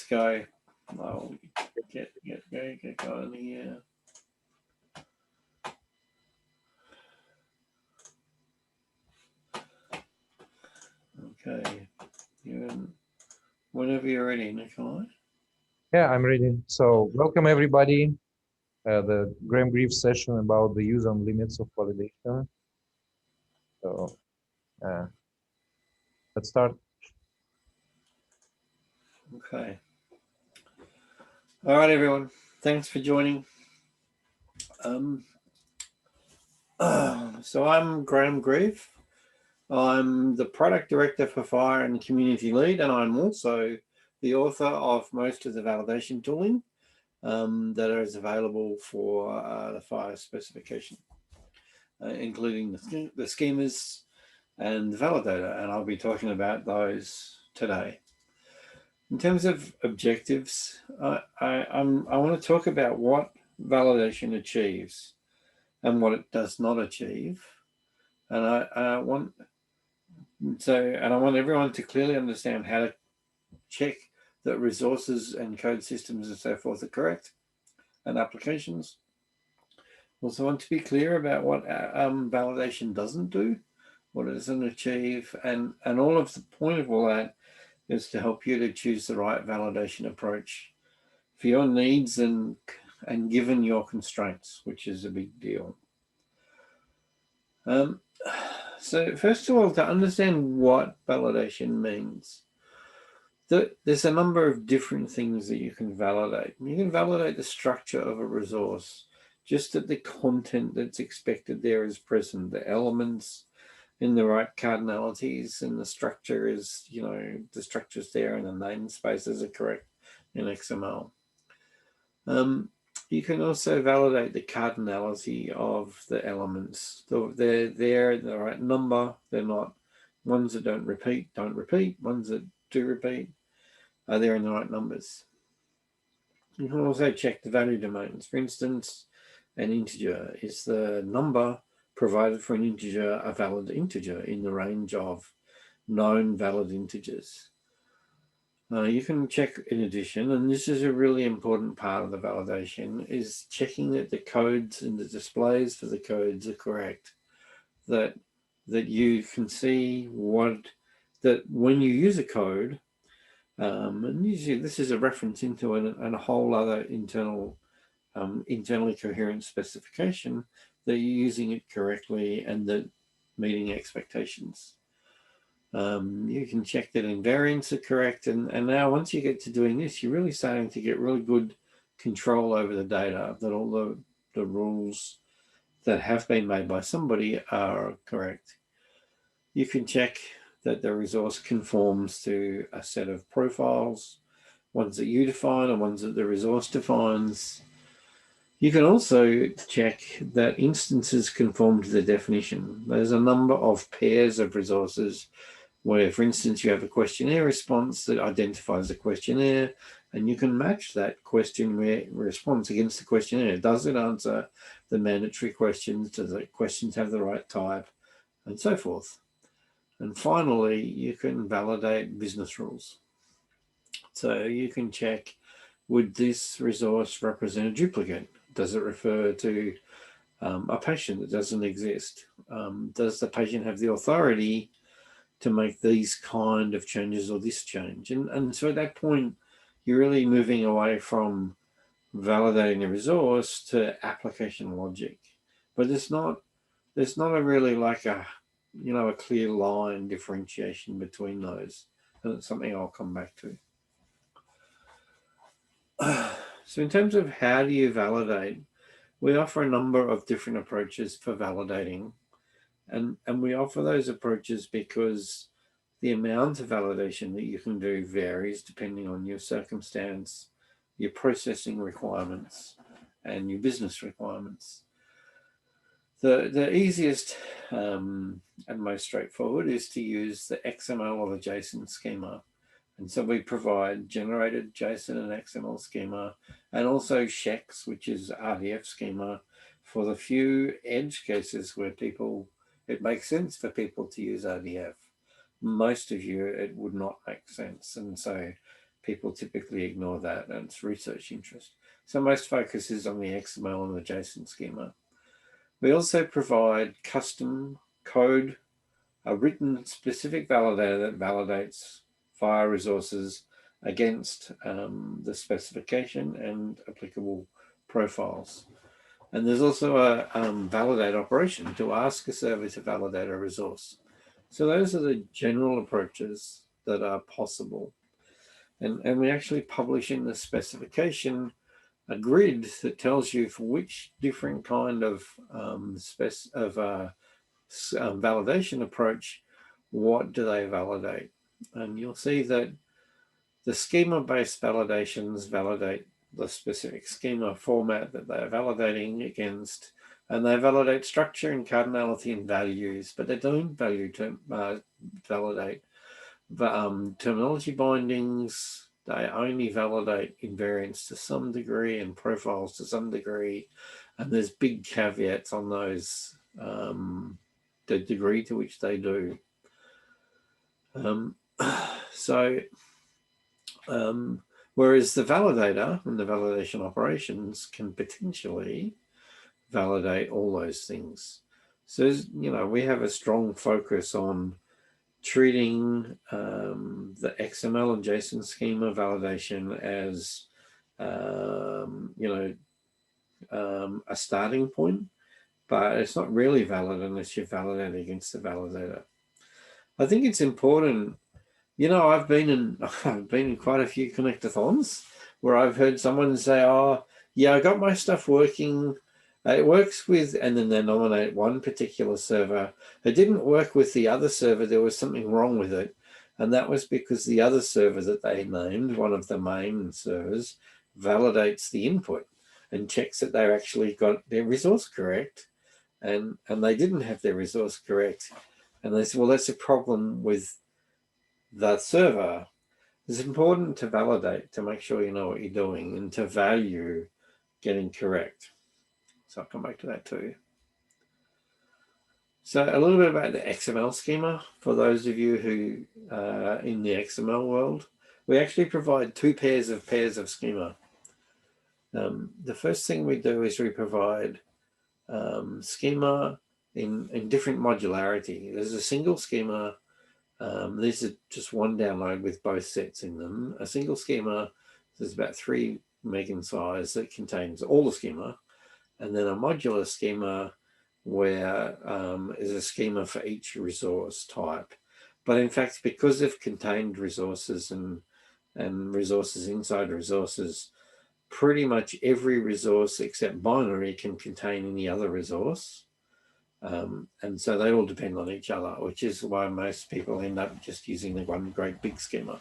go. I'll get going here. Okay. Whenever you're ready, Nikolai. Yeah, I'm ready. So welcome everybody. The Grahame Grieve session about the use and limits of validation. So let's start. Okay. All right, everyone. Thanks for joining. So I'm Grahame Grieve. I'm the product director for FHIR and community lead, and I'm also the author of most of the validation tooling that is available for the FHIR specification, including the schemas and the validator, and I'll be talking about those today. In terms of objectives, I want to talk about what validation achieves and what it does not achieve, and I want everyone to clearly understand how to check that resources and code systems and so forth are correct, and applications. Also want to be clear about what validation doesn't do, what it doesn't achieve, and all of the point of all that is to help you to choose the right validation approach for your needs and given your constraints, which is a big deal. So first of all, to understand what validation means, there's a number of different things that you can validate. You can validate the structure of a resource, just that the content that's expected there is present, the elements in the right cardinalities, and the structure is, the structure's there and the namespaces are correct in XML. You can also validate the cardinality of the elements. So they're there in the right number. They're not ones that don't repeat. Ones that do repeat are there in the right numbers. You can also check the value domains. For instance, an integer, is the number provided for an integer a valid integer in the range of known valid integers. You can check in addition, and this is a really important part of the validation, is checking that the codes and the displays for the codes are correct. That you can see that when you use a code, and usually this is a reference into a whole other internally coherent specification, that you're using it correctly and that meeting expectations. You can check that invariants are correct, and now once you get to doing this, you're really starting to get really good control over the data, that all the rules that have been made by somebody are correct. You can check that the resource conforms to a set of profiles, ones that you define and ones that the resource defines. You can also check that instances conform to the definition. There's a number of pairs of resources where, for instance, you have a questionnaire response that identifies the questionnaire, and you can match that questionnaire response against the questionnaire. Does it answer the mandatory questions? Does the questions have the right type? And so forth. And finally, you can validate business rules. So you can check, would this resource represent a duplicate? Does it refer to a patient that doesn't exist? Does the patient have the authority to make these kind of changes or this change? And so at that point, you're really moving away from validating the resource to application logic. But there's not a really like a clear line differentiation between those. And it's something I'll come back to. So in terms of how do you validate, we offer a number of different approaches for validating. And we offer those approaches because the amount of validation that you can do varies depending on your circumstance, your processing requirements, and your business requirements. The easiest and most straightforward is to use the XML or the JSON schema. And so we provide generated JSON and XML schema, and also checks, which is RDF schema, for the few edge cases where it makes sense for people to use RDF. Most of you, it would not make sense. And so people typically ignore that, and it's research interest. So most focus is on the XML and the JSON schema. We also provide custom code, a written specific validator that validates FHIR resources against the specification and applicable profiles. And there's also a validate operation to ask a server to validate a resource. So those are the general approaches that are possible. And we actually publish in the specification a grid that tells you for which different kind of validation approach, what do they validate. And you'll see that the schema-based validations validate the specific schema format that they're validating against, and they validate structure and cardinality and values, but they don't validate terminology bindings. They only validate invariants to some degree and profiles to some degree, and there's big caveats on those, the degree to which they do. Whereas the validator and the validation operations can potentially validate all those things. So, we have a strong focus on treating the XML and JSON schema validation as, a starting point, but it's not really valid unless you validate against the validator. I think it's important. I've been in quite a few connectathons where I've heard someone say, "Oh, yeah, I got my stuff working. It works with," and then they nominate one particular server. It didn't work with the other server. There was something wrong with it. And that was because the other server that they named, one of the main servers, validates the input and checks that they've actually got their resource correct. And they didn't have their resource correct. And they said, well, that's a problem with the server. It's important to validate, to make sure you know what you're doing, and to value getting correct. So I'll come back to that too. So a little bit about the XML schema for those of you who are in the XML world. We actually provide two pairs of schema. The first thing we do is we provide schema in different modularity. There's a single schema. These are just one download with both sets in them. A single schema is about 3 meg in size that contains all the schema, and then a modular schema where is a schema for each resource type. But in fact, because of contained resources and resources inside resources, pretty much every resource except binary can contain any other resource. And so they all depend on each other, which is why most people end up just using the one great big schema.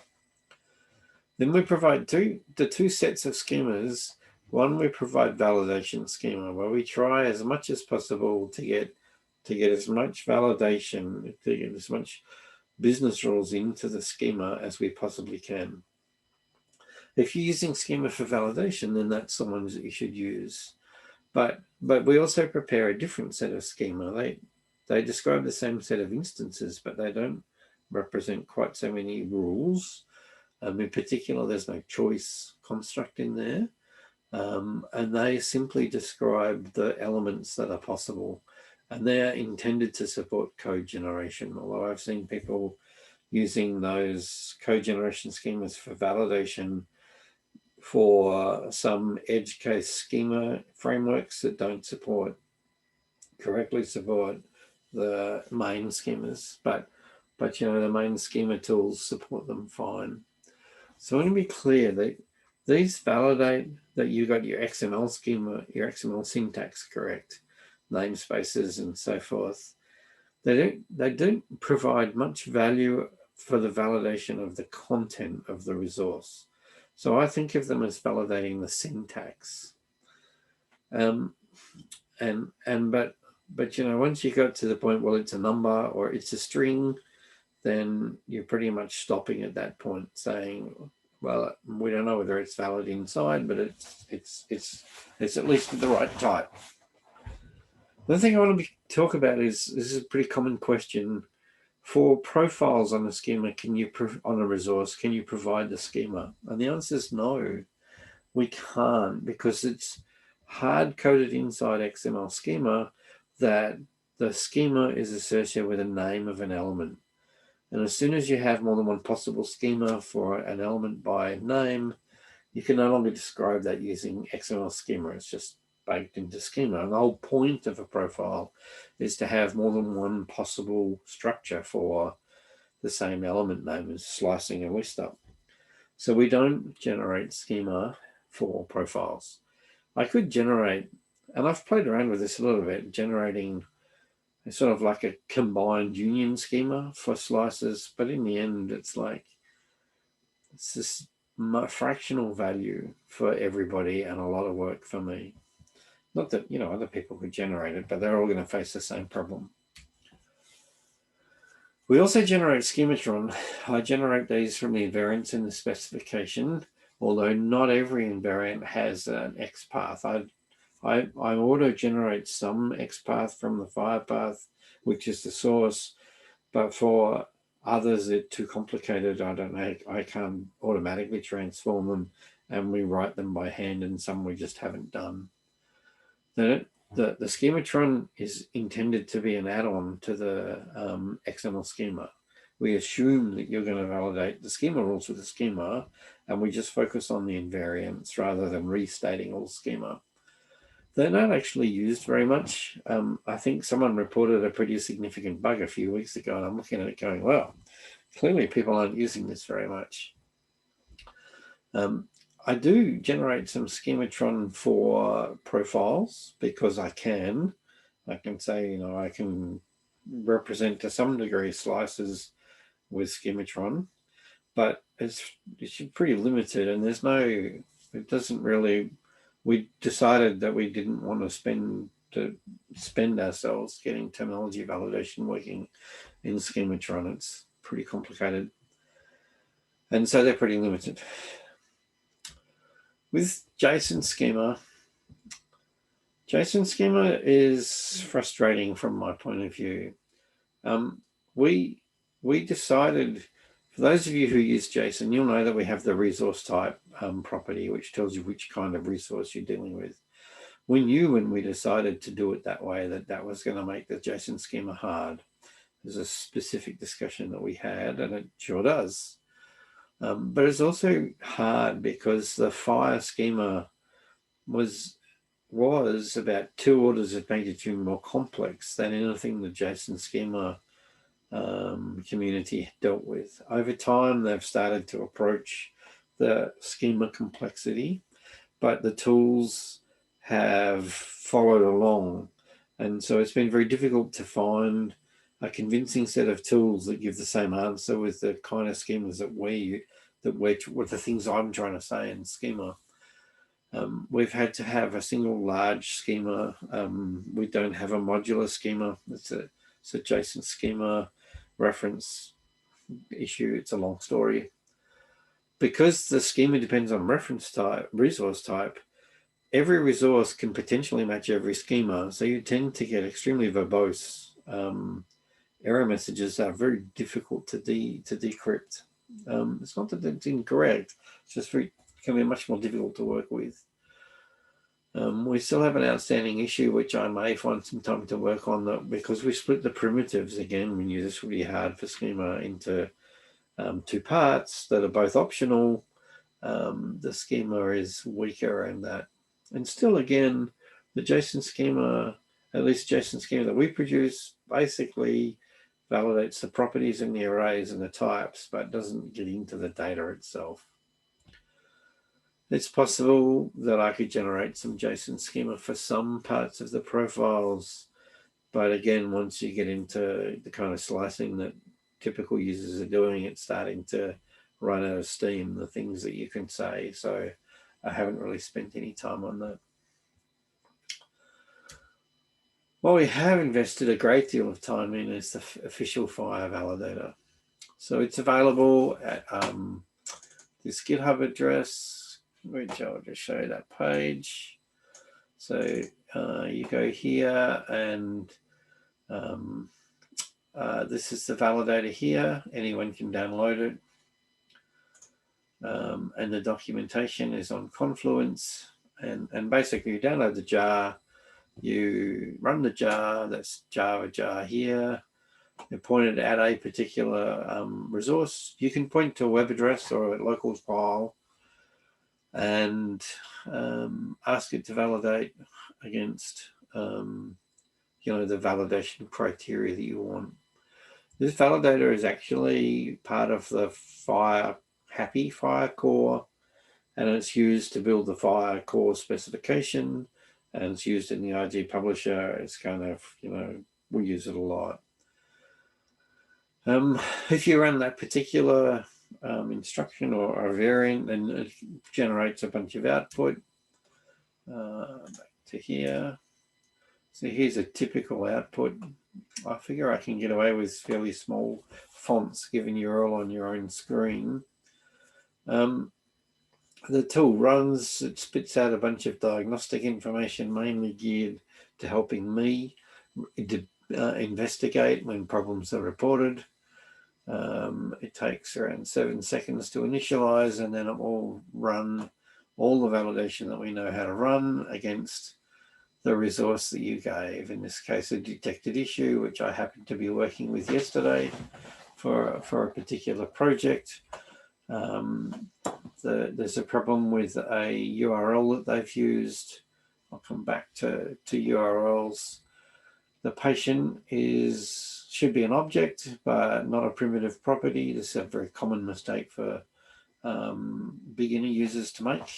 Then we provide the two sets of schemas. One, we provide validation schema, where we try as much as possible to get as much validation, to get as much business rules into the schema as we possibly can. If you're using schema for validation, then that's the ones that you should use. But we also prepare a different set of schema. They describe the same set of instances, but they don't represent quite so many rules. In particular, there's no choice construct in there. And they simply describe the elements that are possible. And they're intended to support code generation, although I've seen people using those code generation schemas for validation for some edge case schema frameworks that don't correctly support the main schemas, but the main schema tools support them fine. So I want to be clear that these validate that you got your XML schema, your XML syntax correct, namespaces and so forth. They don't provide much value for the validation of the content of the resource. So I think of them as validating the syntax. But once you got to the point, well, it's a number or it's a string, then you're pretty much stopping at that point, saying, well, we don't know whether it's valid inside, but it's at least the right type. The thing I want to talk about is, this is a pretty common question for profiles on a schema, on a resource, can you provide the schema? And the answer is no, we can't, because it's hard-coded inside XML Schema that the schema is associated with a name of an element. And as soon as you have more than one possible schema for an element by name, you can no longer describe that using XML Schema. It's just baked into schema. And the whole point of a profile is to have more than one possible structure for the same element name as slicing a list up. So we don't generate schema for profiles. I could generate, and I've played around with this a little bit, generating sort of like a combined union schema for slices, but in the end, it's like, it's this fractional value for everybody and a lot of work for me. Not that, other people could generate it, but they're all going to face the same problem. We also generate Schematron. I generate these from the invariants in the specification, although not every invariant has an XPath. I auto-generate some XPath from the FHIR path, which is the source, but for others, it's too complicated. I can't automatically transform them, and we write them by hand, and some we just haven't done. The Schematron is intended to be an add-on to the XML schema. We assume that you're going to validate the schema rules with the schema, and we just focus on the invariants rather than restating all schema. They're not actually used very much. I think someone reported a pretty significant bug a few weeks ago, and I'm looking at it going, well, clearly people aren't using this very much. I do generate some Schematron for profiles because I can. I can say, I can represent to some degree slices with Schematron, but it's pretty limited, and it doesn't really. We decided that we didn't want to spend ourselves getting terminology validation working in Schematron. It's pretty complicated, and so they're pretty limited. With JSON Schema is frustrating from my point of view. We decided, for those of you who use JSON, you'll know that we have the resource type property, which tells you which kind of resource you're dealing with. We knew when we decided to do it that way that was going to make the JSON schema hard. There's a specific discussion that we had, and it sure does. But it's also hard because the FHIR schema was about 2 orders of magnitude more complex than anything the JSON schema community dealt with. Over time, they've started to approach the schema complexity, but the tools have followed along. And so it's been very difficult to find a convincing set of tools that give the same answer with the kind of schemas with the things I'm trying to say in schema. We've had to have a single large schema. We don't have a modular schema. It's a JSON schema reference issue. It's a long story. Because the schema depends on resource type, every resource can potentially match every schema. So you tend to get extremely verbose error messages that are very difficult to decrypt. It's not that it's incorrect. It's just can be much more difficult to work with. We still have an outstanding issue, which I may find some time to work on, that because we split the primitives, again, we knew this would be hard for schema, into 2 parts that are both optional. The schema is weaker in that. And still, again, the JSON schema, at least JSON schema that we produce, basically validates the properties in the arrays and the types, but doesn't get into the data itself. It's possible that I could generate some JSON schema for some parts of the profiles, but again, once you get into the kind of slicing that typical users are doing, it's starting to run out of steam, the things that you can say. So I haven't really spent any time on that. What we have invested a great deal of time in is the official FHIR Validator. So it's available at this GitHub address, which I'll just show you that page. So you go here and This is the validator here. Anyone can download it. And the documentation is on Confluence. And basically you download the jar, you run the jar, that's Java jar here. You point it at a particular resource. You can point to a web address or a local file and ask it to validate against the validation criteria that you want. This validator is actually part of the FHIR core, and it's used to build the FHIR core specification, and it's used in the IG publisher. It's kind of, we use it a lot. If you run that particular instruction or a variant, then it generates a bunch of output. Back to here. So here's a typical output. I figure I can get away with fairly small fonts given you're all on your own screen. The tool runs, it spits out a bunch of diagnostic information, mainly geared to helping me investigate when problems are reported. It takes around 7 seconds to initialize, and then it will run all the validation that we know how to run against the resource that you gave. In this case, a detected issue, which I happened to be working with yesterday for a particular project. There's a problem with a URL that they've used. I'll come back to URLs. The patient should be an object, but not a primitive property. This is a very common mistake for beginner users to make.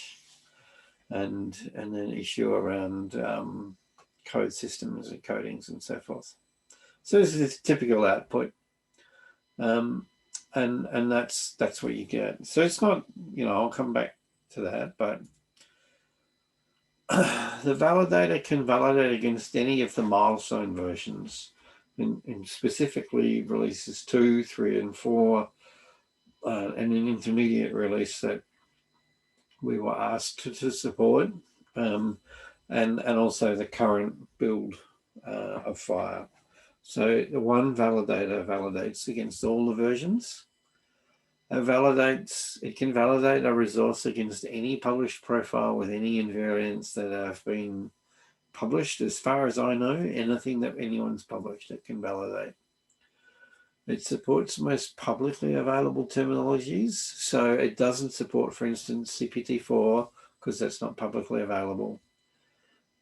And then issue around code systems and codings and so forth. So this is a typical output. And that's what you get. So it's not, I'll come back to that, but the validator can validate against any of the milestone versions, and specifically releases 2, 3, and 4, and an intermediate release that we were asked to support, and also the current build of FHIR. So the one validator validates against all the versions. It can validate a resource against any published profile with any invariants that have been published. As far as I know, anything that anyone's published, it can validate. It supports most publicly available terminologies. So it doesn't support, for instance, CPT4, because that's not publicly available.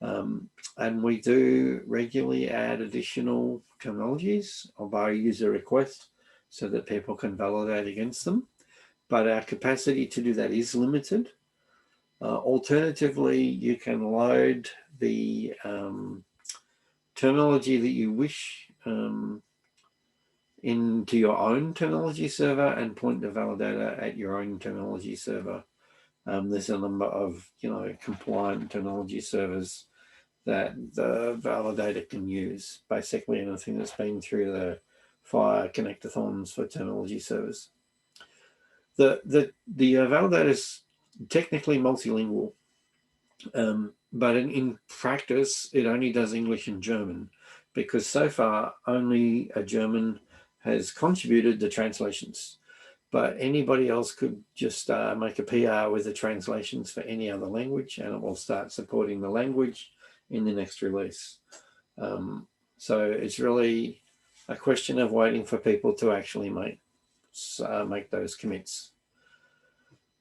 And we do regularly add additional terminologies by user request so that people can validate against them. But our capacity to do that is limited. Alternatively, you can load the terminology that you wish into your own terminology server and point the validator at your own terminology server. There's a number of compliant terminology servers that the validator can use. Basically anything that's been through the FHIR connectathons for terminology servers. The validator is technically multilingual, but in practice it only does English and German, because so far only a German has contributed the translations, but anybody else could just make a PR with the translations for any other language, and it will start supporting the language in the next release. So it's really a question of waiting for people to actually make those commits.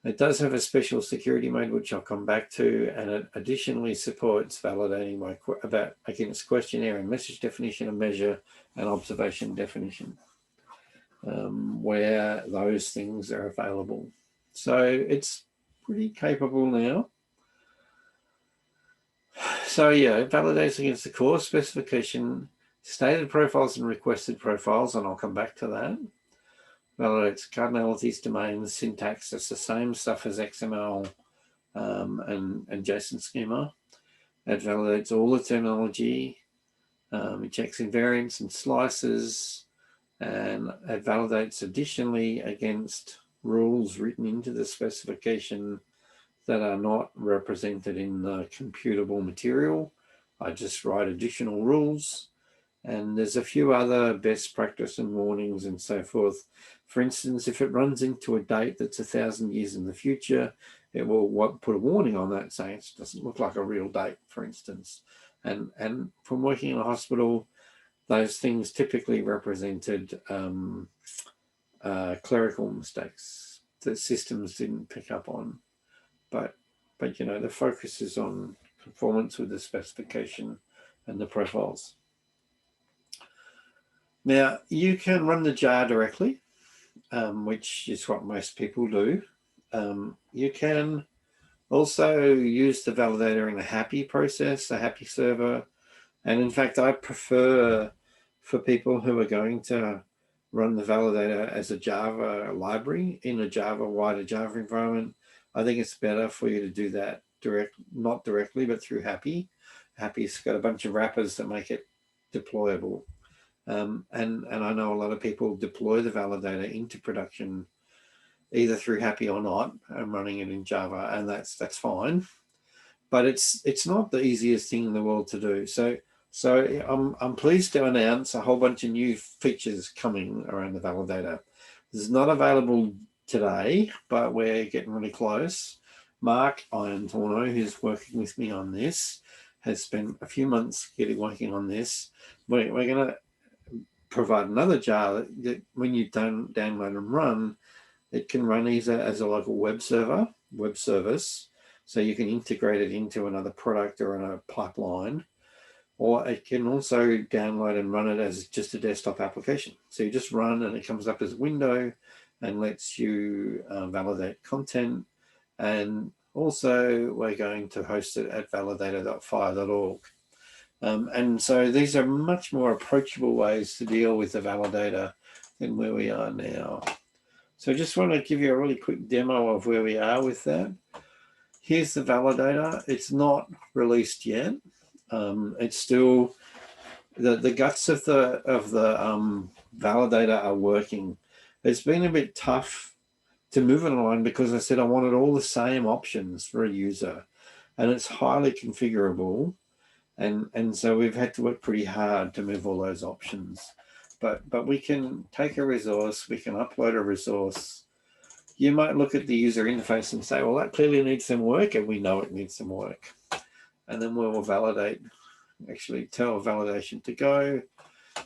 It does have a special security mode, which I'll come back to, and it additionally supports validating against questionnaire and message definition of measure and observation definition, where those things are available. So it's pretty capable now. So yeah, it validates against the core specification, stated profiles and requested profiles, and I'll come back to that. Validates cardinalities, domains, syntax. It's the same stuff as XML and JSON Schema. It validates all the terminology. It checks invariants and slices, and it validates additionally against rules written into the specification that are not represented in the computable material. I just write additional rules, And there's a few other best practice and warnings and so forth. For instance, if it runs into a date that's 1,000 years in the future, it will put a warning on that saying it doesn't look like a real date, for instance. And from working in a hospital, those things typically represented clerical mistakes that systems didn't pick up on. But you know, the focus is on conformance with the specification and the profiles. Now, you can run the jar directly, which is what most people do. You can also use the validator in a happy process, a happy server. And in fact, I prefer for people who are going to run the validator as a Java library in a wider Java environment. I think it's better for you to do that not directly, but through Happy. Happy's got a bunch of wrappers that make it deployable. And I know a lot of people deploy the validator into production either through Happy or not, and running it in Java, and that's fine. But it's not the easiest thing in the world to do. So I'm pleased to announce a whole bunch of new features coming around the validator. This is not available today, but we're getting really close. Mark Irontorno, who's working with me on this, has spent a few months working on this. We're going to provide another jar that when you download and run, it can run either as a local web service, so you can integrate it into another product or in a pipeline, or it can also download and run it as just a desktop application. So you just run and it comes up as a window and lets you validate content. And also we're going to host it at validator.fhir.org. And so these are much more approachable ways to deal with the validator than where we are now. So I just want to give you a really quick demo of where we are with that. Here's the validator. It's not released yet. It's still the guts of the validator are working. It's been a bit tough to move it along because I said I wanted all the same options for a user, and it's highly configurable. And so we've had to work pretty hard to move all those options. But we can take a resource, we can upload a resource. You might look at the user interface and say, well, that clearly needs some work, and we know it needs some work. And then we will validate, actually tell validation to go.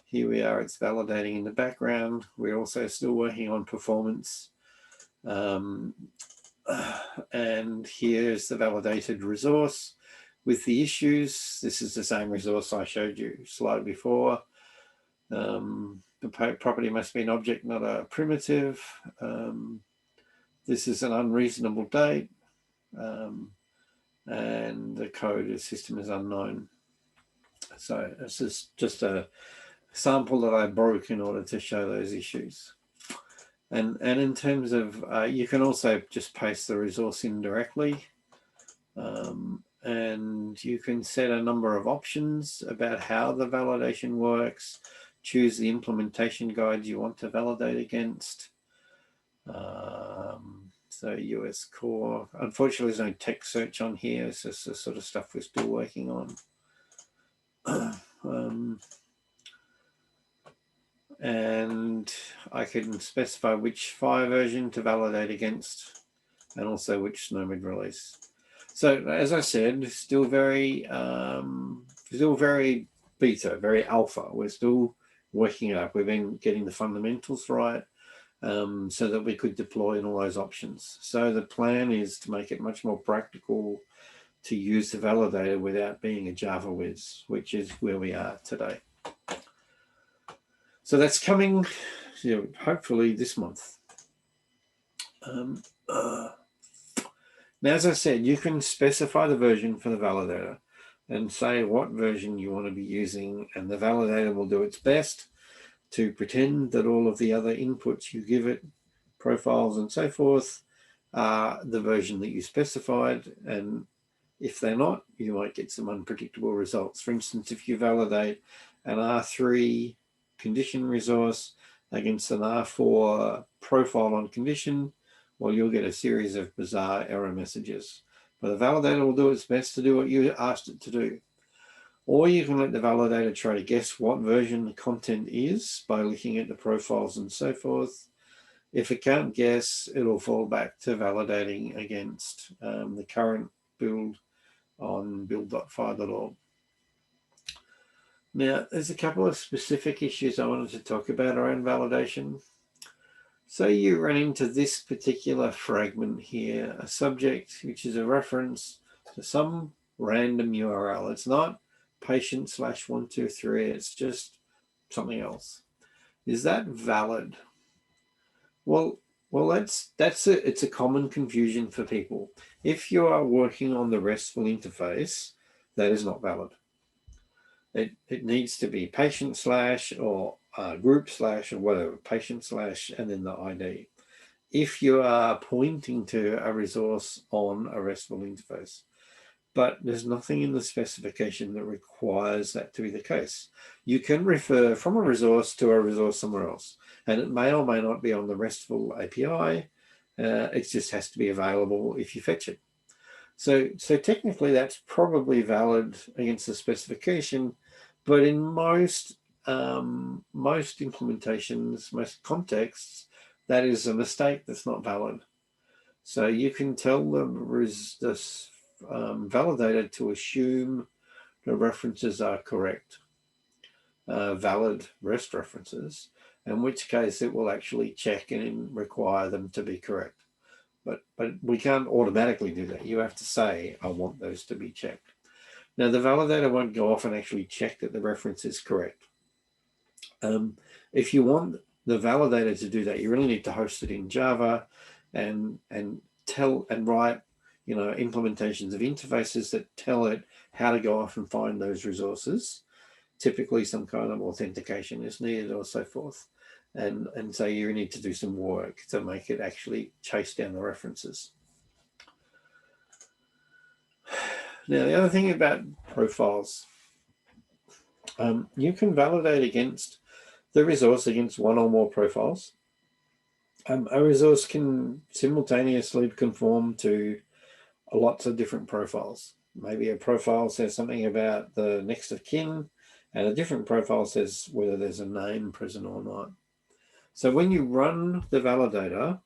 Here we are, it's validating in the background. We're also still working on performance. And here's the validated resource with the issues. This is the same resource I showed you slide before. The property must be an object, not a primitive. This is an unreasonable date. And the code of system is unknown. So this is just a sample that I broke in order to show those issues. And in terms of, you can also just paste the resource in directly. And you can set a number of options about how the validation works, choose the implementation guide you want to validate against. So US core, unfortunately there's no text search on here. It's just the sort of stuff we're still working on. And I can specify which FHIR version to validate against, and also which Snowmid release. So as I said, still very beta, very alpha. We're still working it up. We've been getting the fundamentals right. So that we could deploy in all those options. So the plan is to make it much more practical to use the validator without being a Java whiz, which is where we are today. So that's coming, hopefully this month. Now, as I said, you can specify the version for the validator and say what version you want to be using, and the validator will do its best to pretend that all of the other inputs you give it, profiles and so forth, are the version that you specified. And if they're not, you might get some unpredictable results. For instance, if you validate an R3 condition resource against an R4 profile on condition, well, you'll get a series of bizarre error messages. But the validator will do its best to do what you asked it to do. Or you can let the validator try to guess what version the content is by looking at the profiles and so forth. If it can't guess, it'll fall back to validating against the current build on build.fhir.org. Now, there's a couple of specific issues I wanted to talk about around validation. So you run into this particular fragment here, a subject which is a reference to some random URL. It's not patient/123, it's just something else. Is that valid? Well, it's a common confusion for people. If you are working on the RESTful interface, that is not valid. It needs to be patient/ or group/ or whatever, patient/ and then the ID. If you are pointing to a resource on a RESTful interface, but there's nothing in the specification that requires that to be the case. You can refer from a resource to a resource somewhere else, and it may or may not be on the RESTful API. It just has to be available if you fetch it. So technically that's probably valid against the specification, but in most implementations, most contexts, that is a mistake that's not valid. So you can tell the validator to assume the references are correct, valid REST references, in which case it will actually check and require them to be correct. But we can't automatically do that. You have to say, I want those to be checked. Now, the validator won't go off and actually check that the reference is correct. If you want the validator to do that, you really need to host it in Java and write, implementations of interfaces that tell it how to go off and find those resources. Typically, some kind of authentication is needed or so forth. And so you need to do some work to make it actually chase down the references. Now, the other thing about profiles, you can validate against the resource against one or more profiles. A resource can simultaneously conform to lots of different profiles. Maybe a profile says something about the next of kin, and a different profile says whether there's a name present or not. So when you run the validator,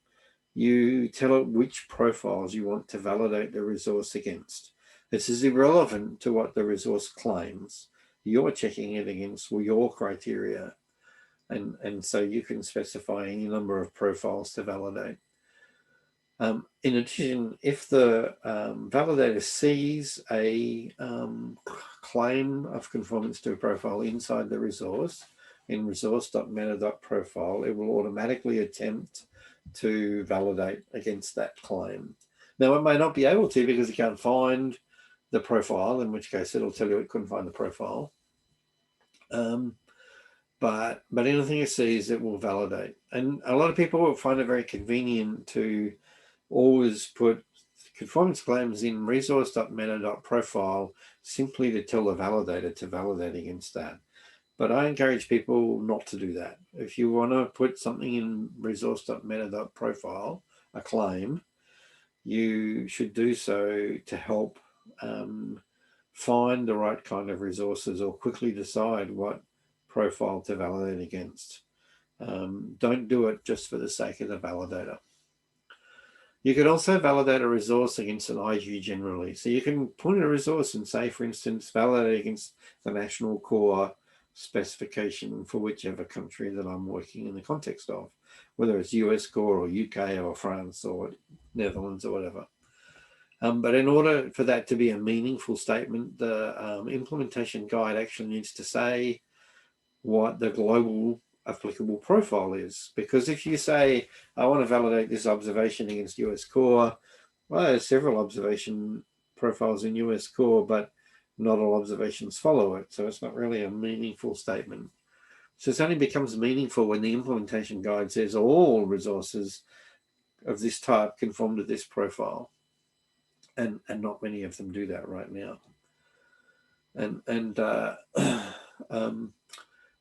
you tell it which profiles you want to validate the resource against. This is irrelevant to what the resource claims. You're checking it against your criteria. And so you can specify any number of profiles to validate. In addition, if the validator sees a claim of conformance to a profile inside the resource, in resource.meta.profile, it will automatically attempt to validate against that claim. Now, it may not be able to because it can't find the profile, in which case it'll tell you it couldn't find the profile. But anything it sees, it will validate. And a lot of people will find it very convenient to always put conformance claims in resource.meta.profile simply to tell the validator to validate against that. But I encourage people not to do that. If you want to put something in resource.meta.profile, a claim, you should do so to help find the right kind of resources or quickly decide what profile to validate against. Don't do it just for the sake of the validator. You can also validate a resource against an IG generally. So you can point at a resource and say, for instance, validate against the national core specification for whichever country that I'm working in the context of, whether it's US core or UK or France or Netherlands or whatever. But in order for that to be a meaningful statement, the implementation guide actually needs to say what the global applicable profile is. Because if you say, I want to validate this observation against US core, well, there's several observation profiles in US core, but not all observations follow it. So it's not really a meaningful statement. So it only becomes meaningful when the implementation guide says all resources of this type conform to this profile. And not many of them do that right now. And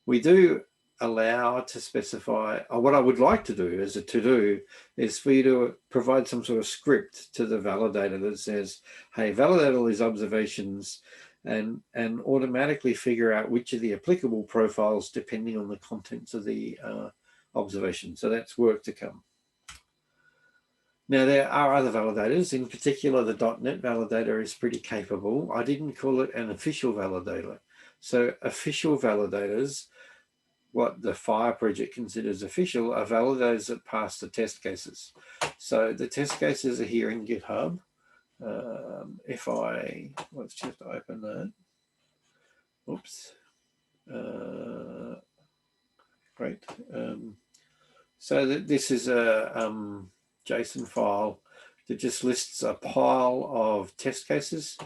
we do allow to specify, or what I would like to do as a to-do is for you to provide some sort of script to the validator that says, hey, validate all these observations and automatically figure out which of the applicable profiles depending on the contents of the observation. So that's work to come. Now, there are other validators. In particular, the .NET validator is pretty capable. I didn't call it an official validator. So official validators, what the FHIR project considers official, are validators that pass the test cases. So the test cases are here in GitHub. Let's just open that. Oops. Great. So this is a JSON file that just lists a pile of test cases.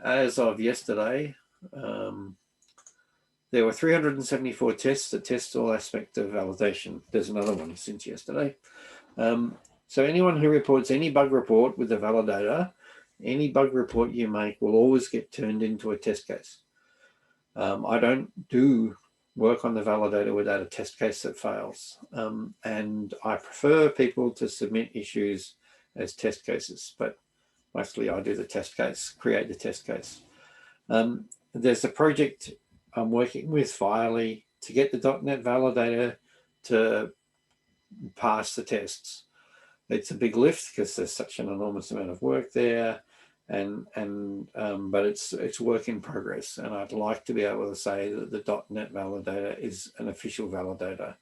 As of yesterday, there were 374 tests that test all aspects of validation. There's another one since yesterday. So anyone who reports any bug report with the validator, any bug report you make will always get turned into a test case. I don't do work on the validator without a test case that fails. And I prefer people to submit issues as test cases, but mostly I do the test case, create the test case. There's a project I'm working with FHIR to get the .NET validator to pass the tests. It's a big lift because there's such an enormous amount of work there, but it's work in progress, and I'd like to be able to say that the .NET validator is an official validator,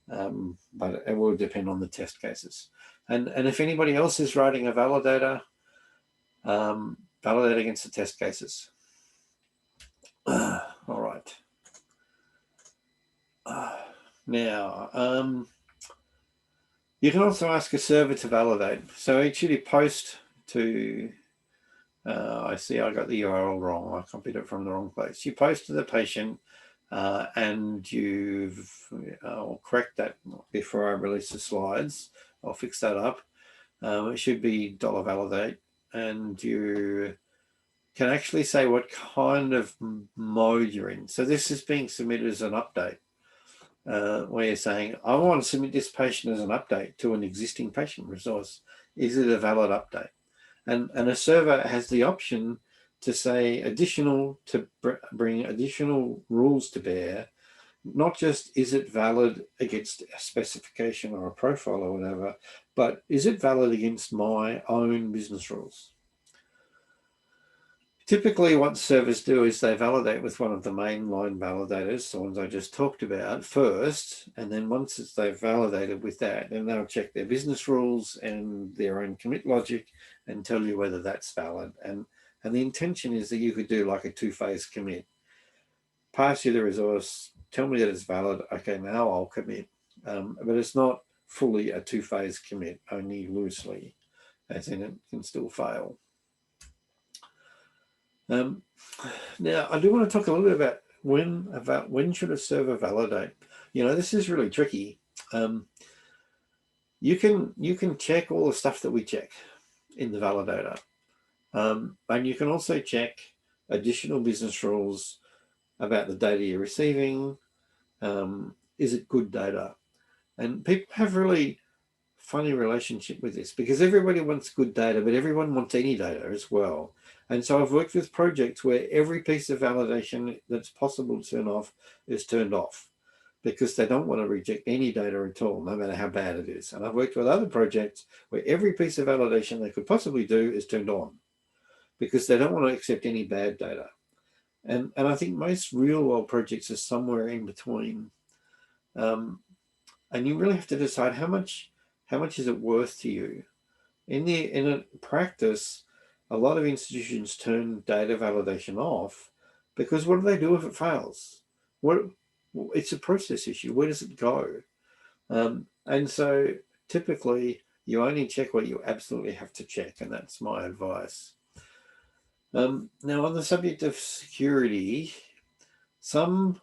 but it will depend on the test cases. And if anybody else is writing a validator, validate against the test cases. All right. Now, you can also ask a server to validate. So actually post to, I see I got the URL wrong. I copied it from the wrong place. You post to the patient and I'll correct that before I release the slides. I'll fix that up. It should be $validate, and you can actually say what kind of mode you're in. So this is being submitted as an update. Where you're saying, I want to submit this patient as an update to an existing patient resource. Is it a valid update? And a server has the option to say bring additional rules to bear, not just is it valid against a specification or a profile or whatever, but is it valid against my own business rules? Typically, what servers do is they validate with one of the mainline validators, the ones I just talked about, first, and then once they've validated with that, then they'll check their business rules and their own commit logic and tell you whether that's valid. And the intention is that you could do like a two-phase commit. Pass you the resource, tell me that it's valid, okay, now I'll commit. But it's not fully a two-phase commit, only loosely, as in it can still fail. Now, I do want to talk a little bit about when should a server validate. You know, this is really tricky. You can check all the stuff that we check in the validator, and you can also check additional business rules about the data you're receiving. Is it good data? And people have really funny relationship with this because everybody wants good data, but everyone wants any data as well. And so I've worked with projects where every piece of validation that's possible to turn off is turned off because they don't want to reject any data at all, no matter how bad it is. And I've worked with other projects where every piece of validation they could possibly do is turned on because they don't want to accept any bad data. And I think most real world projects are somewhere in between. And you really have to decide how much is it worth to you. In a practice, a lot of institutions turn data validation off because what do they do if it fails? It's a process issue. Where does it go? And so typically you only check what you absolutely have to check, and that's my advice. Now, on the subject of security, some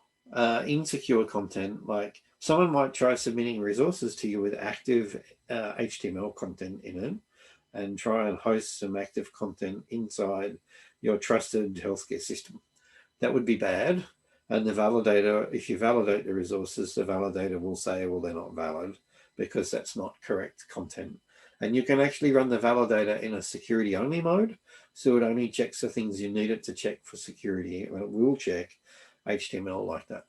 insecure content, like someone might try submitting resources to you with active HTML content in it and try and host some active content inside your trusted healthcare system. That would be bad. And the validator, if you validate the resources, the validator will say, well, they're not valid because that's not correct content. And you can actually run the validator in a security only mode, So it only checks the things you need it to check for security. And it will check HTML like that.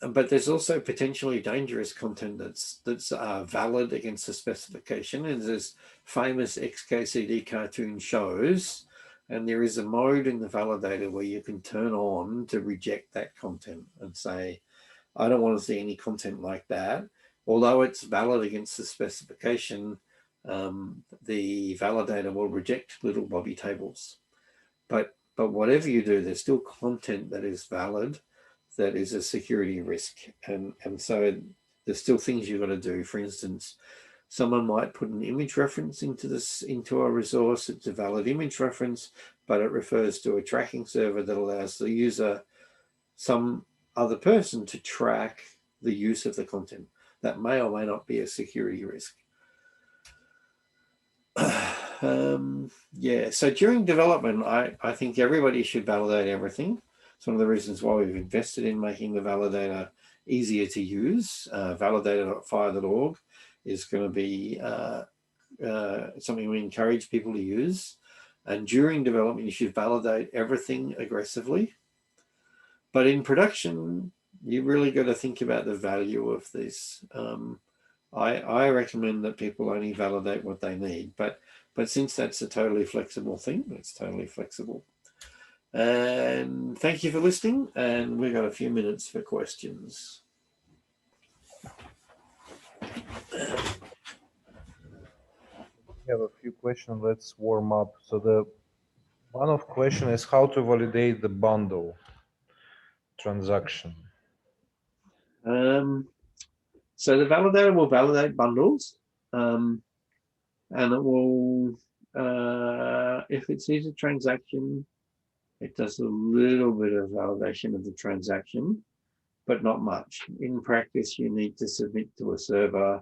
But there's also potentially dangerous content that's valid against the specification. And this famous XKCD cartoon shows, and there is a mode in the validator where you can turn on to reject that content and say, I don't want to see any content like that. Although it's valid against the specification, the validator will reject little bobby tables. But whatever you do, there's still content that is valid, that is a security risk. And so there's still things you've got to do. For instance, someone might put an image reference into a resource. It's a valid image reference, but it refers to a tracking server that allows the user, some other person, to track the use of the content. That may or may not be a security risk. Yeah, so during development, I think everybody should validate everything. It's one of the reasons why we've invested in making the validator easier to use. Validator.FHIR.org is going to be something we encourage people to use. And during development, you should validate everything aggressively. But in production, you really got to think about the value of this. I recommend that people only validate what they need, but since that's a totally flexible thing, it's totally flexible. And thank you for listening, and we've got a few minutes for questions. We have a few questions. Let's warm up. So the one of question is how to validate the bundle transaction. So the validator will validate bundles, and it will, if it sees a transaction, it does a little bit of validation of the transaction, but not much. In practice, you need to submit to a server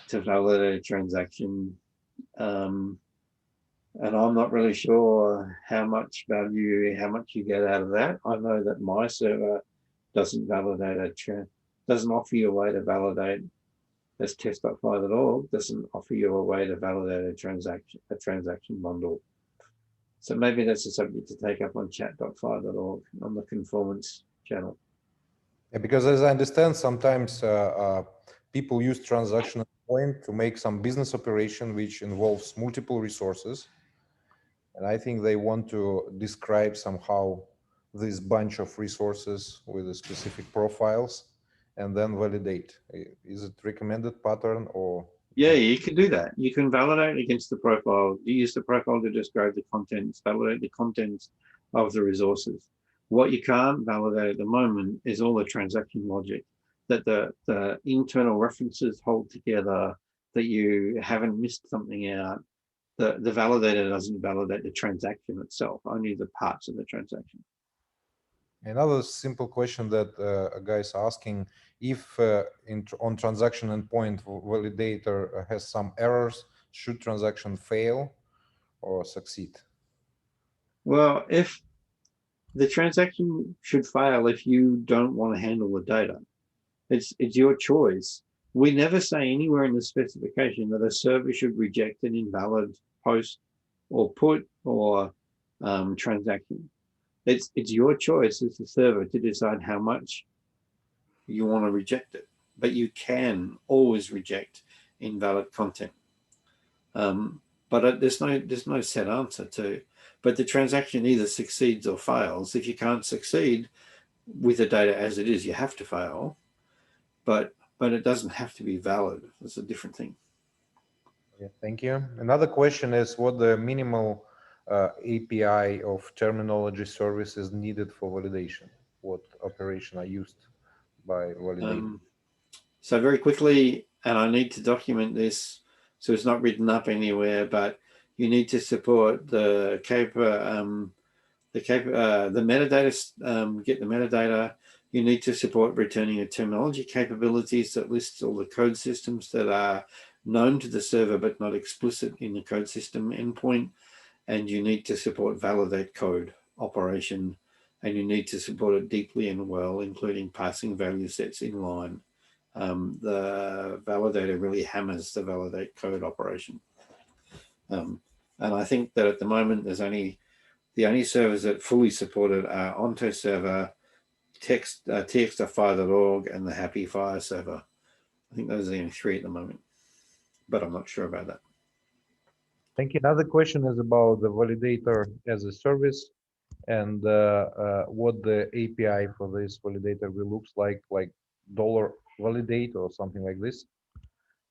to validate a transaction. And I'm not really sure how much value, how much you get out of that. I know that my server doesn't validate doesn't offer you a way to validate. That's test.FHIR.org doesn't offer you a way to validate a transaction bundle. So maybe that's a subject to take up on chat.FHIR.org on the conformance channel. Yeah, because as I understand, sometimes people use transaction point to make some business operation which involves multiple resources. And I think they want to describe somehow this bunch of resources with the specific profiles and then validate. Is it recommended pattern or? Yeah, you can do that. You can validate against the profile. You use the profile to describe the contents, validate the contents of the resources. What you can't validate at the moment is all the transaction logic, that the internal references hold together, that you haven't missed something out. The validator doesn't validate the transaction itself, only the parts of the transaction. Another simple question that a guy is asking, if on transaction endpoint validator has some errors, should transaction fail or succeed? Well, if the transaction should fail if you don't want to handle the data. It's your choice. We never say anywhere in the specification that a server should reject an invalid post or put or transaction. It's your choice as the server to decide how much you want to reject it, but you can always reject invalid content. But there's no set answer to. But the transaction either succeeds or fails. If you can't succeed with the data as it is, you have to fail. But it doesn't have to be valid. It's a different thing. Yeah, thank you. Another question is what the minimal API of terminology service is needed for validation? What operation are used by validating? So very quickly, and I need to document this, so it's not written up anywhere, but you need to support the metadata, get the metadata. You need to support returning a terminology capabilities that lists all the code systems that are known to the server but not explicit in the code system endpoint. And you need to support validate code operation, and you need to support it deeply and well, including passing value sets in line. The validator really hammers the validate code operation. And I think that at the moment there's only the only servers that fully supported are Onto server, txfire.org, and the Happy Fire server. I think those are the only three at the moment, but I'm not sure about that. Thank you. Another question is about the validator as a service and what the API for this validator will looks like $validate or something like this.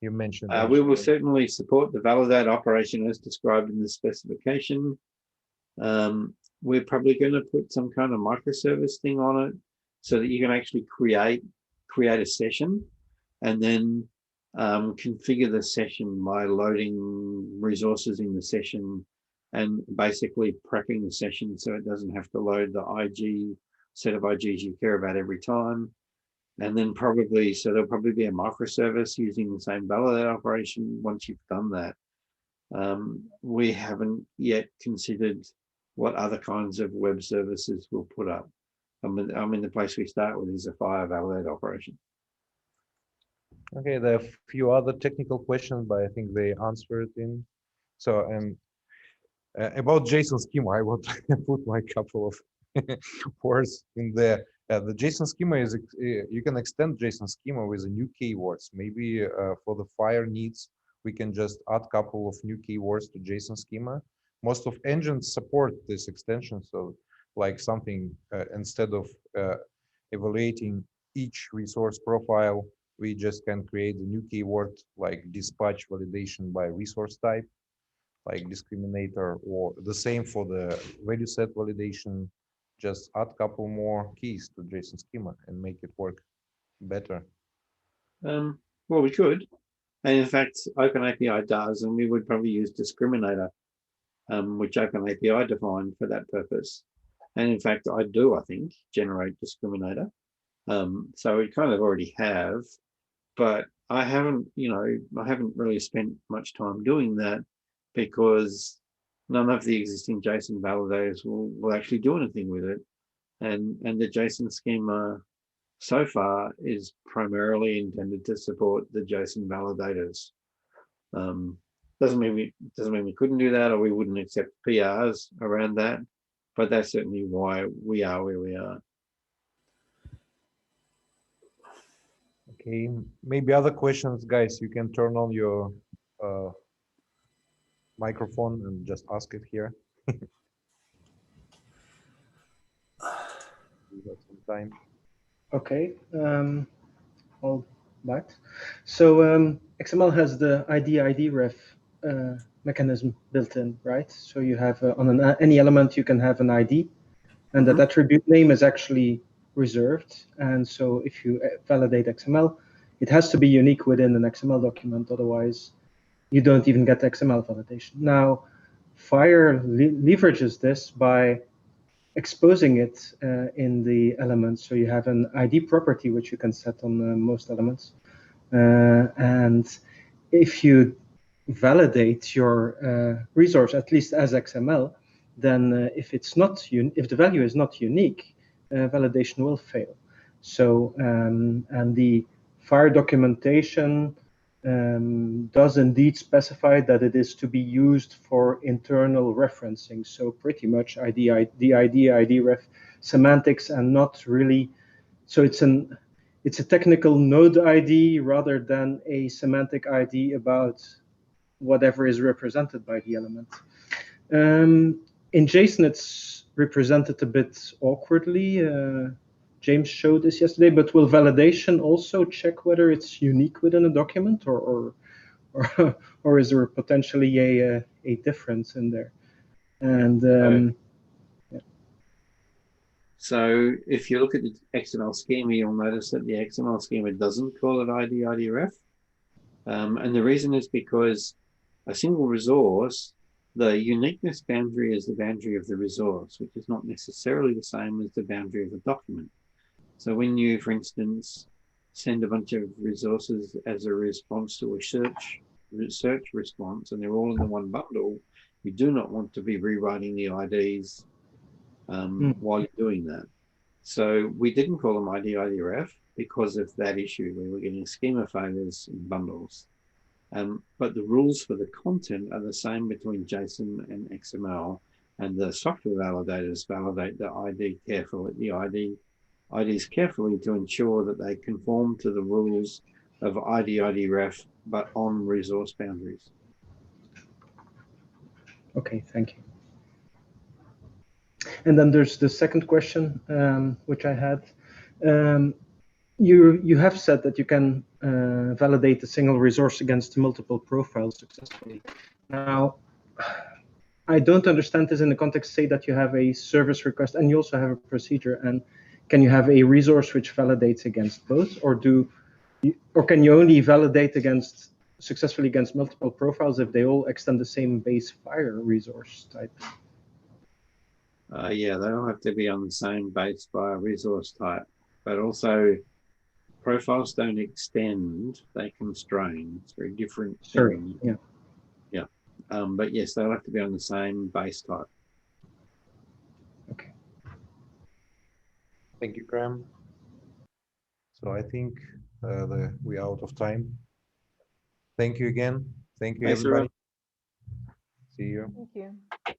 You mentioned We will certainly support the validate operation as described in the specification. We're probably going to put some kind of microservice thing on it so that you can actually create a session and then configure the session by loading resources in the session and basically prepping the session so it doesn't have to load the IG set of IGs you care about every time. And then probably, so there'll probably be a microservice using the same validate operation once you've done that. We haven't yet considered what other kinds of web services we'll put up. I mean, the place we start with is a FHIR validate operation. Okay, there are a few other technical questions, but I think they answered in. So, about JSON schema, I want to put my couple of words in there. The JSON schema is, you can extend JSON schema with new keywords. Maybe for the FHIR needs, we can just add a couple of new keywords to JSON schema. Most of engines support this extension. So like something, instead of evaluating each resource profile, we just can create a new keyword like dispatch validation by resource type, like discriminator, or the same for the value set validation. Just add a couple more keys to JSON schema and make it work better. Well, we could. And in fact, OpenAPI does, and we would probably use discriminator, which OpenAPI defined for that purpose. And in fact, I think, generate discriminator. So we kind of already have, but I haven't really spent much time doing that because none of the existing JSON validators will actually do anything with it. And the JSON schema so far is primarily intended to support the JSON validators. Doesn't mean we couldn't do that or we wouldn't accept PRs around that, but that's certainly why we are where we are. Okay, maybe other questions, guys. You can turn on your microphone and just ask it here. We got some time. Okay, all right. So XML has the ID ref mechanism built in, right? So you have on any element you can have an ID, and that attribute name is actually reserved. And so if you validate XML, it has to be unique within an XML document, otherwise you don't even get XML validation. Now, FHIR leverages this by exposing it in the elements. So you have an ID property, which you can set on most elements. And if you validate your resource, at least as XML, then if the value is not unique, validation will fail. So, and the FHIR documentation does indeed specify that it is to be used for internal referencing. So pretty much ID ref semantics, and not really. So it's a technical node ID rather than a semantic ID about whatever is represented by the element. In JSON, it's represented a bit awkwardly. James showed this yesterday, but will validation also check whether it's unique within a document, or is there potentially a difference in there? And yeah. So if you look at the XML schema, you'll notice that the XML schema doesn't call it ID ref, and the reason is because a single resource, the uniqueness boundary is the boundary of the resource, which is not necessarily the same as the boundary of the document. So when you, for instance, send a bunch of resources as a response to a search response, and they're all in the one bundle, you do not want to be rewriting the IDs while you're doing that. So we didn't call them ID ref because of that issue. We were getting schema failures in bundles. But the rules for the content are the same between JSON and XML, and the software validators validate the IDs carefully to ensure that they conform to the rules of ID-ID-Ref, but on resource boundaries. Okay, thank you. And then there's the second question, which I had. You have said that you can validate a single resource against multiple profiles successfully. Now, I don't understand this in the context, say that you have a service request and you also have a procedure, and can you have a resource which validates against both, or can you only validate successfully against multiple profiles if they all extend the same base FHIR resource type? Yeah, they all have to be on the same base FHIR resource type, but also profiles don't extend, they constrain. It's very different. Sorry, yeah. Yeah, but yes, they'll have to be on the same base type. Okay. Thank you, Grahame. So I think we're out of time. Thank you again. Thank you, Thanks, everybody. everyone. See you. Thank you.